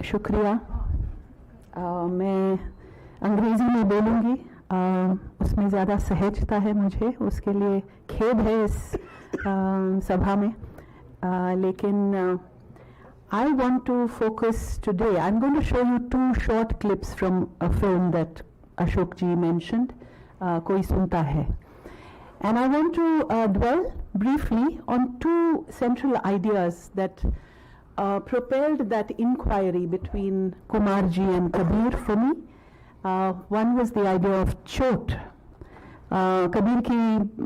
शुक्रिया। मैं अंग्रेज़ी में बोलूँगी, उसमें ज़्यादा सहजता है मुझे, उसके लिए खेद है इस सभा में, लेकिन I want to focus today. I'm going to show you two short clips from a film that Ashok ji mentioned, Koi Sunta Hai. And I want to dwell briefly on two central ideas that propelled that inquiry between Kumarji and Kabir for me. One was the idea of chot. Kabir की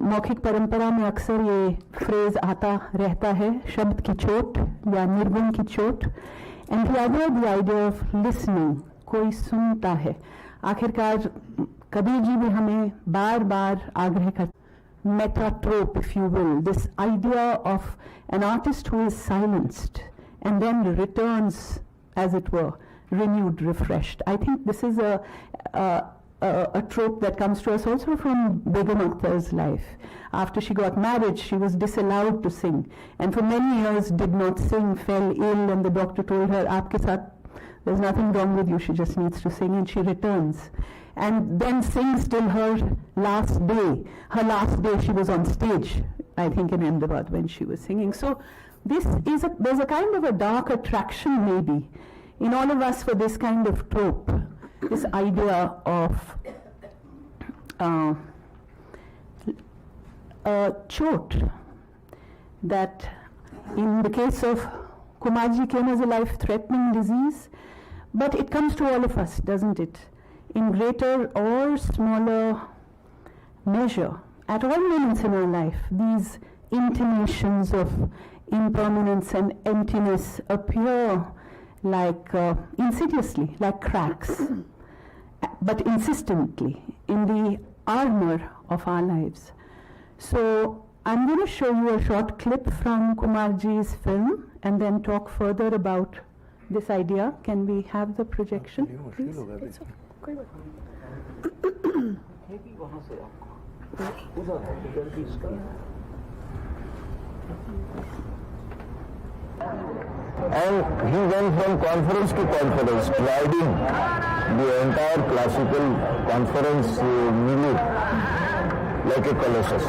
मौखिक परंपरा में अक्सर ये phrase आता रहता है, शब्द की चोट या निर्गुण की चोट. And the idea of listening, कोई सुनता है. आखिरकार कबीर जी भी हमें बार बार आग्रह कर metatrope, if you will, this idea of an artist who is silenced and then returns, as it were, renewed, refreshed. I think this is a trope that comes to us also from Begum Akhtar's life. After she got married, she was disallowed to sing, and for many years did not sing, fell ill, and the doctor told her, "Aapke saath, there's nothing wrong with you, she just needs to sing," and she returns. And then sings till her last day. Her last day she was on stage, I think in Ahmedabad, when she was singing. So there's a kind of a dark attraction maybe in all of us for this kind of trope, this idea of a chot that in the case of Kumarji came as a life-threatening disease, but it comes to all of us, doesn't it? In greater or smaller measure, at all moments in our life, these intimations of impermanence and emptiness appear like insidiously, like cracks, but insistently in the armor of our lives. So I'm going to show you a short clip from Kumarji's film and then talk further about this idea. Can we have the projection, please? And he went from conference to conference, riding the entire classical conference milieu like a colossus.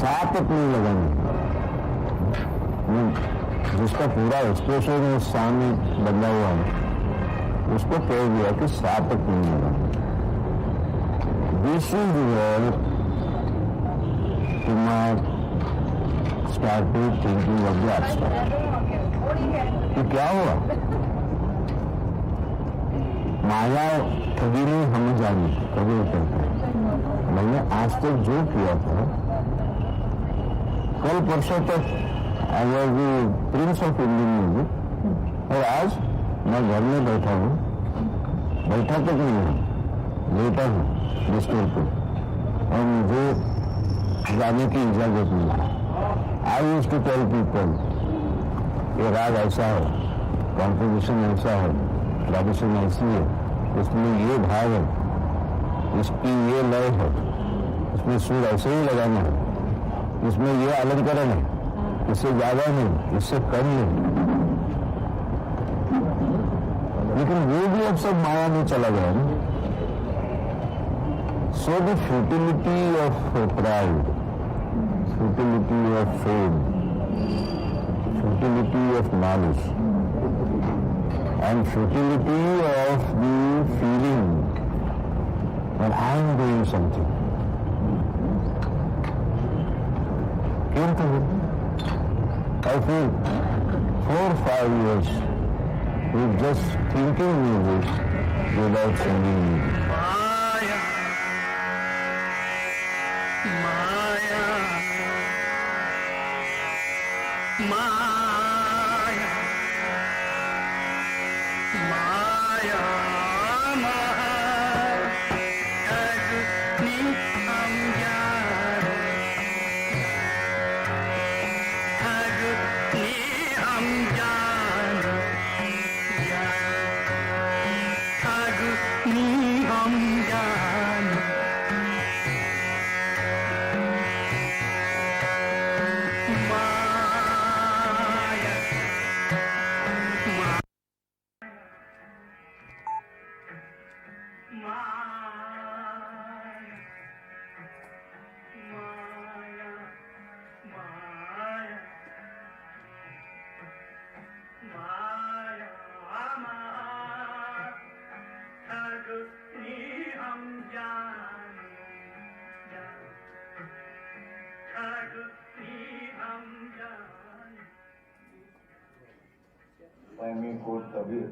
सातक नहीं लगानी, जिसका पूरा expression उस सामने बदला हुआ है, उसको कह दिया कि सातक नहीं लगानी. This is where Kumar started thinking of the abstract. तो क्या हुआ, माया कभी नहीं हमें जानी, कभी करता है. मैंने आज तक जो किया था, कल परसों तक I was the Prince of Indian music, और आज मैं घर में बैठा हूँ, बैठा तक नहीं हूँ, लेटा हूँ बिस्तर पे, और मुझे जाने की इजाजत नहीं है. I used to tell people ये राग ऐसा है, कॉम्पोजिशन ऐसा है, ट्रेडिशन ऐसी है, इसमें ये भाव है, इसकी ये लय है, इसमें सुर ऐसे ही लगाना है, इसमें ये अलंकरण है, इससे ज्यादा नहीं, इससे कम नहीं. लेकिन वो भी अब सब माया में चला गया ना. So the futility of pride, futility of fame, futility of knowledge, and futility of the feeling that I am doing something. came to me. I feel 4-5 years with just thinking music without singing music. Maya, Maya, Maya, Maya, Agni hum jaane, Agni hum jaane, Agni hum jaane. में quote Kabir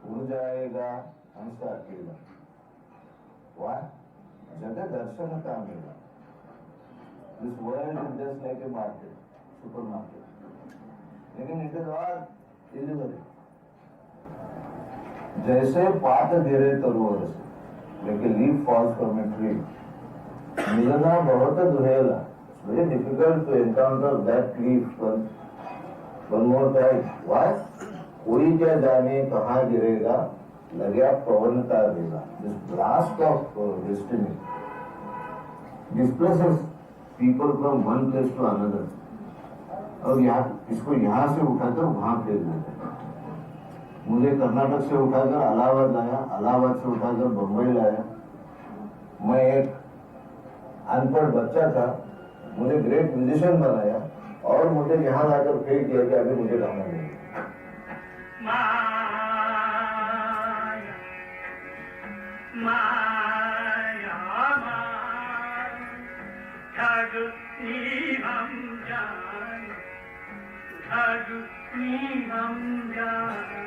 उड़ जाएगा हंस अकेला वाह जगह दर्शन का मिला this world is just like a market supermarket लेकिन इट इज ऑल इल्यूजन जैसे पात गिरे तरोवर से लेकिन leaf falls from a tree मिलना बहुत दुहेला very difficult to encounter that leaf one more time. Why? कोई क्या जाने कहाँ गिरेगा लगे पवन का देगा. This blast of destiny displaces people from one place to another. और इसको यहाँ से उठाकर वहाँ फेंक देते हैं. मुझे कर्नाटक से उठाकर इलाहाबाद लाया, इलाहाबाद से उठाकर बम्बई लाया. मैं एक अनपढ़ बच्चा था, मुझे ग्रेट म्यूजिशियन बनाया और मुझे यहाँ लाकर फेंक दिया कि अभी मुझे गाना नहीं. Maya, Maya, Agni hum jaane, Agni hum jaane.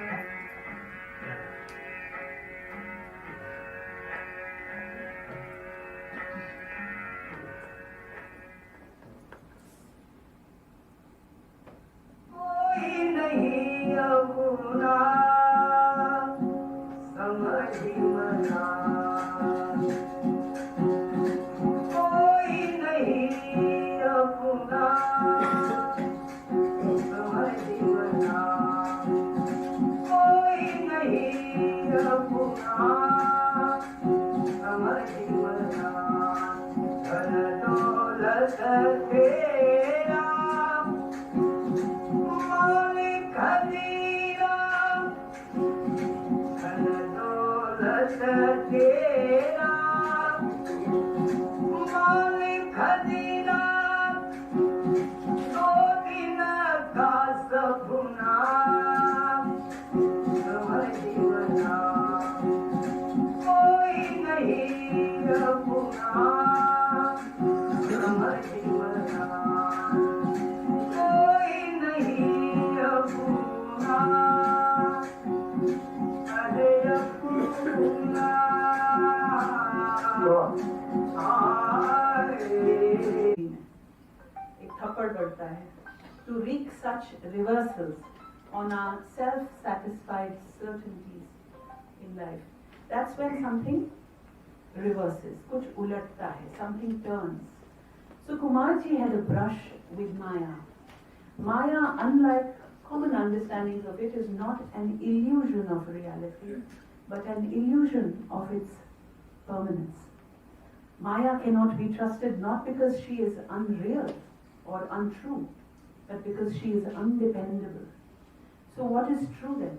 To wreak such reversals on our self-satisfied certainties in life. That's when something reverses, kuch ulatta hai, something turns. So Kumarji had a brush with Maya. Maya, unlike common understandings of it, is not an illusion of reality, but an illusion of its permanence. Maya cannot be trusted not because she is unreal or untrue, but because she is undependable. So what is true then?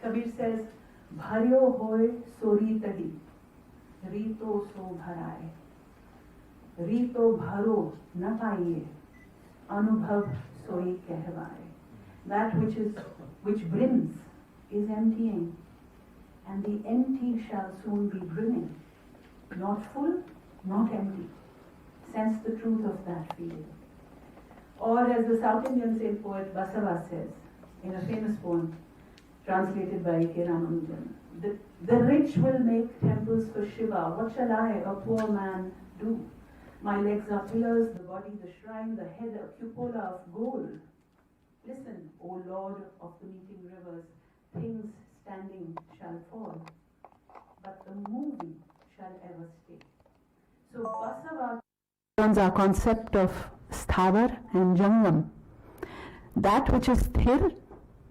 Kabir says, Bharyo hoy sori tadi, Rito so bharaye, Rito bharo na paiye, Anubhav soi kehvaye. That which brims is emptying, and the empty shall soon be brimming. Not full, not empty. sense the truth of that feeling. Or as the South Indian saint poet Basava says in a famous poem translated by K. Ramanujan, the rich will make temples for Shiva. What shall I, a poor man, do? My legs are pillars, the body the shrine, the head a cupola of gold. Listen, O Lord of the meeting rivers, things standing shall fall, but the moving shall ever stay. So Basava turns our concept of sthavar and jangam. That which is sthir,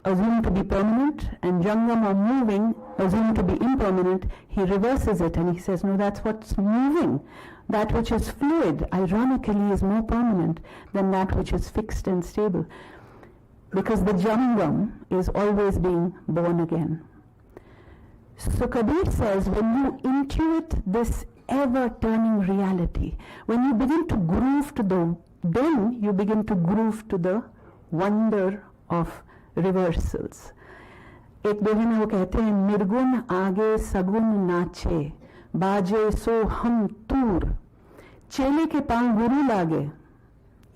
assumed to be permanent, and jangam or moving, assumed to be impermanent, he reverses it and he says, no, that's what's moving. That which is fluid, ironically, is more permanent than that which is fixed and stable. Because the jangam is always being born again. So Kabir says, when you intuit this ever-turning reality, when you begin to groove to then you begin to groove to the wonder of reversals. एक दोहे में वो कहते हैं, निर्गुण आगे सगुण नाचे, बाजे सो हम तूर, चेले के पांव गुरु लागे,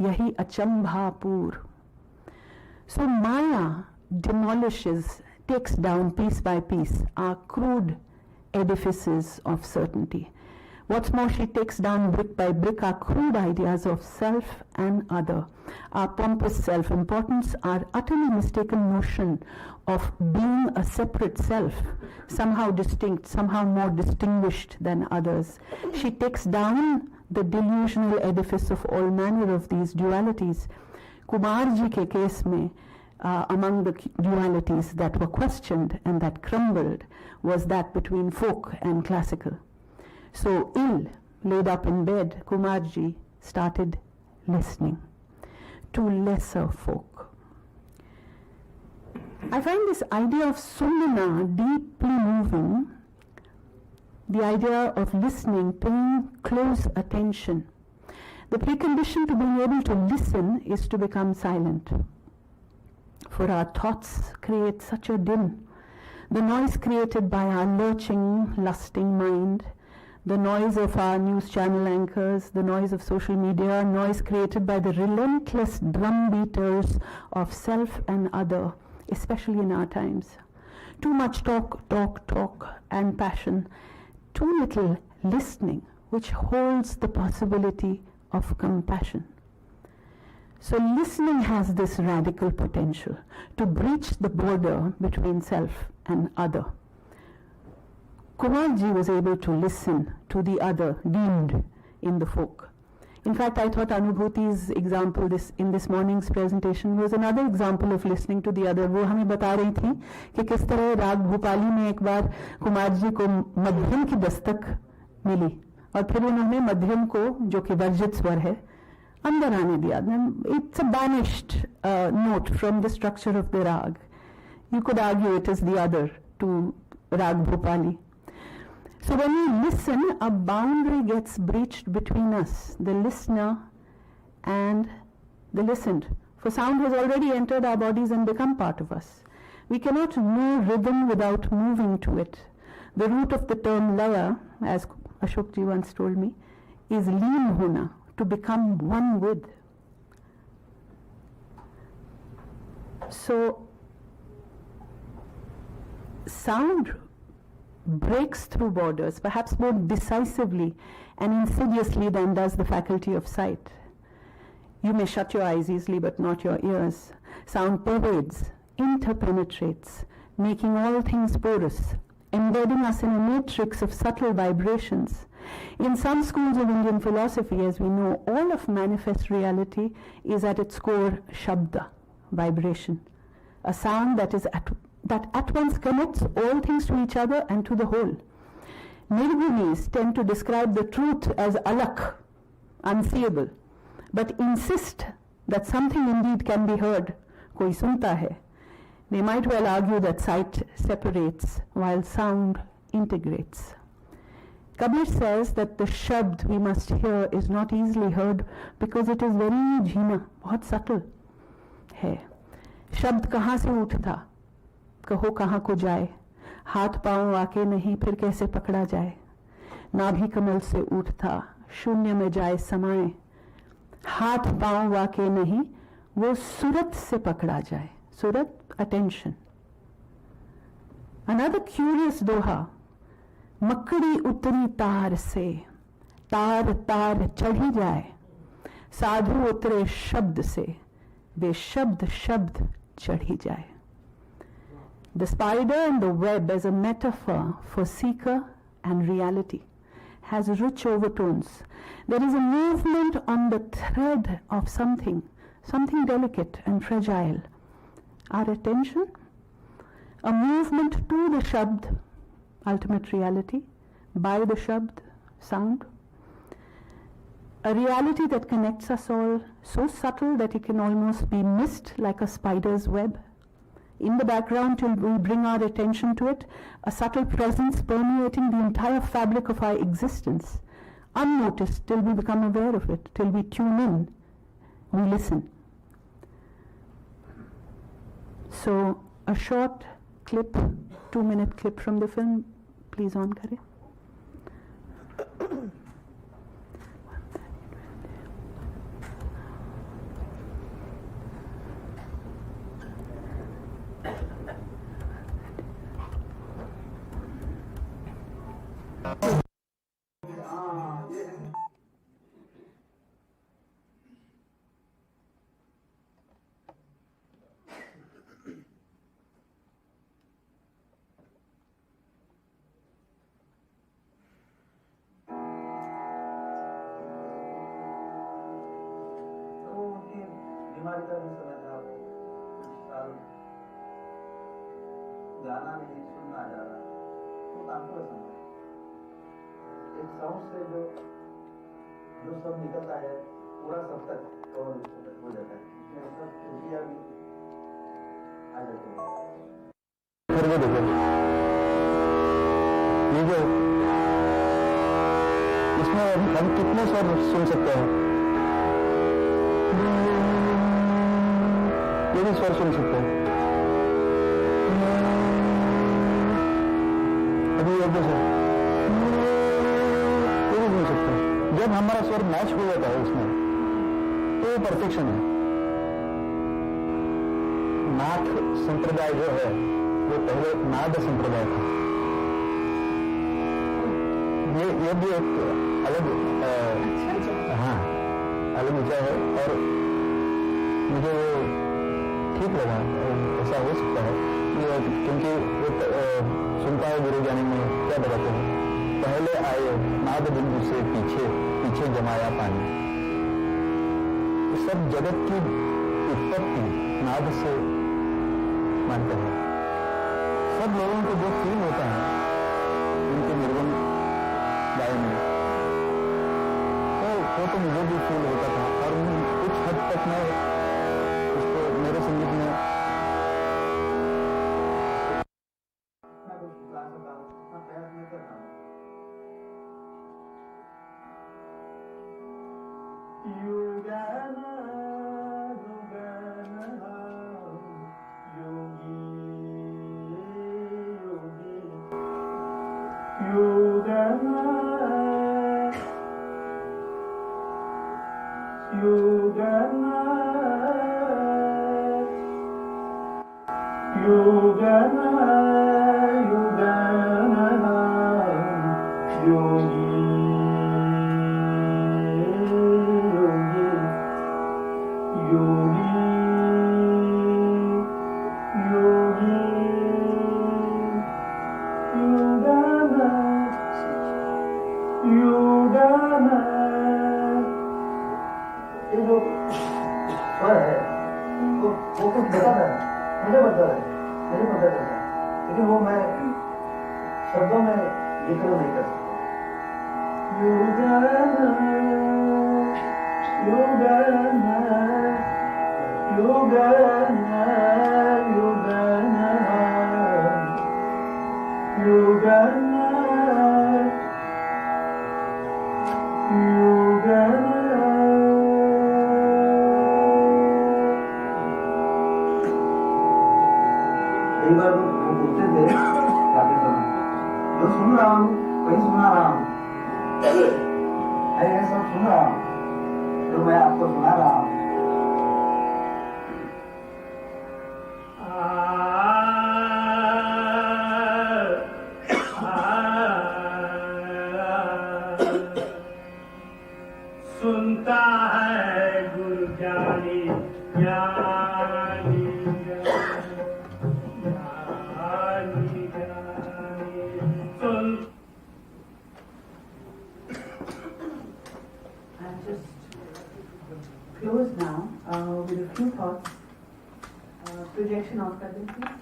यही अचंभापूर. So Maya demolishes, takes down piece by piece our crude edifices of certainty. What's more, she takes down brick by brick our crude ideas of self and other, our pompous self-importance, our utterly mistaken notion of being a separate self, somehow distinct, somehow more distinguished than others. She takes down the delusional edifice of all manner of these dualities. Kumarji ke case mein, among the dualities that were questioned and that crumbled was that between folk and classical. So ill, laid up in bed, Kumarji started listening to lesser folk. I find this idea of sumana deeply moving, the idea of listening, paying close attention. The precondition to being able to listen is to become silent. For our thoughts create such a din. The noise created by our lurching, lusting mind, the noise of our news channel anchors, the noise of social media, noise created by the relentless drum beaters of self and other, especially in our times. Too much talk, and passion. Too little listening, which holds the possibility of compassion. So listening has this radical potential to breach the border between self and other. Kumarji was able to listen to the other deemed in the folk. In fact, I thought Anubhuti's example in this morning's presentation was another example of listening to the other. वो हमें बता रही थी कि किस तरह राग भोपाली में एक बार कुमारजी को मध्यम की दस्तक मिली और फिर उन्होंने मध्यम को, जो कि वर्जित स्वर है, अंदर आने दिया. It's a banished note from the structure of the rag. You could argue it is the other to rag bhopali. So when we listen, a boundary gets breached between us, the listener and the listened. For sound has already entered our bodies and become part of us. We cannot know rhythm without moving to it. The root of the term laya, as Ashokji once told me, is leen hona, to become one with. So sound breaks through borders, perhaps more decisively and insidiously than does the faculty of sight. You may shut your eyes easily, but not your ears. Sound pervades, interpenetrates, making all things porous, embedding us in a matrix of subtle vibrations. In some schools of Indian philosophy, as we know, all of manifest reality is at its core shabda, vibration, a sound that at once connects all things to each other and to the whole. Nirgunis tend to describe the truth as alak, unseeable, but insist that something indeed can be heard, koi sunta hai. They might well argue that sight separates while sound integrates. Kabir says that the shabd we must hear is not easily heard because it is very jhina, बहुत subtle है. शब्द कहाँ से उठता, कहो कहाँ को जाए, हाथ पांव आके नहीं फिर कैसे पकड़ा जाए. नाभि कमल से उठता, शून्य में जाए समाए, हाथ पांव वाके नहीं, वो सूरत से पकड़ा जाए। सूरत, अटेंशन। अनदर क्यूरियस दोहा, मकड़ी उतरी तार से, तार तार चढ़ी जाए, साधु उतरे शब्द से, वे शब्द शब्द चढ़ी जाए। The spider and the web as a metaphor for seeker and reality has rich overtones. There is a movement on the thread of something delicate and fragile. Our attention, a movement to the shabd, ultimate reality, by the shabd, sound. A reality that connects us all, so subtle that it can almost be missed like a spider's web. In the background, till we bring our attention to it, a subtle presence permeating the entire fabric of our existence, unnoticed till we become aware of it, till we tune in, we listen. So, a short clip, 2-minute clip from the film, please on kare. बीमारी का भी समय था, कुछ साल गाना नहीं सुनना जा रहा, तो आपको समझ एक साउंड से जो सब निकलता है पूरा सब तक कवर हो जाता है, इसमें सब त्रुटियां भी आ जाती है। करके देखो, ये जो इसमें हम कितने स्वर सुन सकते हैं, ये भी स्वर सुन सकते हैं। अभी एक दो स्वर ये भी सुन सकते हैं। जब हमारा स्वर मैच हो जाता है इसमें, तो वो परफेक्शन है। नाथ संप्रदाय जो है वो पहले नाद संप्रदाय था। ये भी एक अलग अलग विचार है, और मुझे वो ठीक लगा। ऐसा हो सकता है क्योंकि वो सुनता है गुरु ज्ञानी में क्या बताते हैं, पहले आए नाद बिंदु से पीछे जमाया पानी। तो सब जगत की उत्पत्ति नाद से मानते हैं। सब लोगों को जो फील होता है उनके निर्गुण गायन में, वो तो मुझे भी फील होता था, और कुछ हद तक मैं उसको मेरे संगीत में प्रयास में करता हूँ। लेकिन वो मैं शब्दों में लिखना नहीं कर सकता। कई बार वो बोलते थे गाते समय, मैं सुन रहा हूँ, कहीं सुना रहा हूँ, मैं ये सब सुन रहा हूँ जो मैं आपको सुना रहा हूँ। सुनता है गुरु ज्ञानी ज्ञानी ज्ञानी ज्ञानी सुन। I'll just close now with a few thoughts. Projection off कर दें please.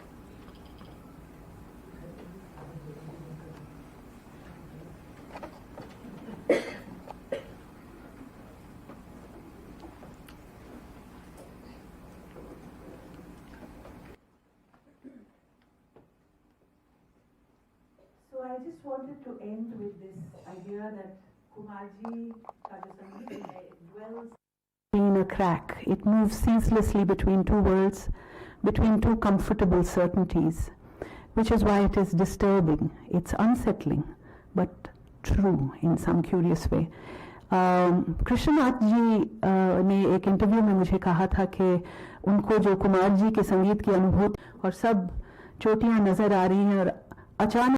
So I just wanted to end with this idea that Kumarji ka jo sangeet hai dwells in a crack. It moves ceaselessly between two worlds, between two comfortable certainties, which is why it is disturbing. It's unsettling, but true in some curious way. Krishnanath जी ने एक interview में मुझे कहा था कि उनको जो कुमार जी के संगीत की अनुभूति और सब चोटियां नजर आ रही हैं और अचानक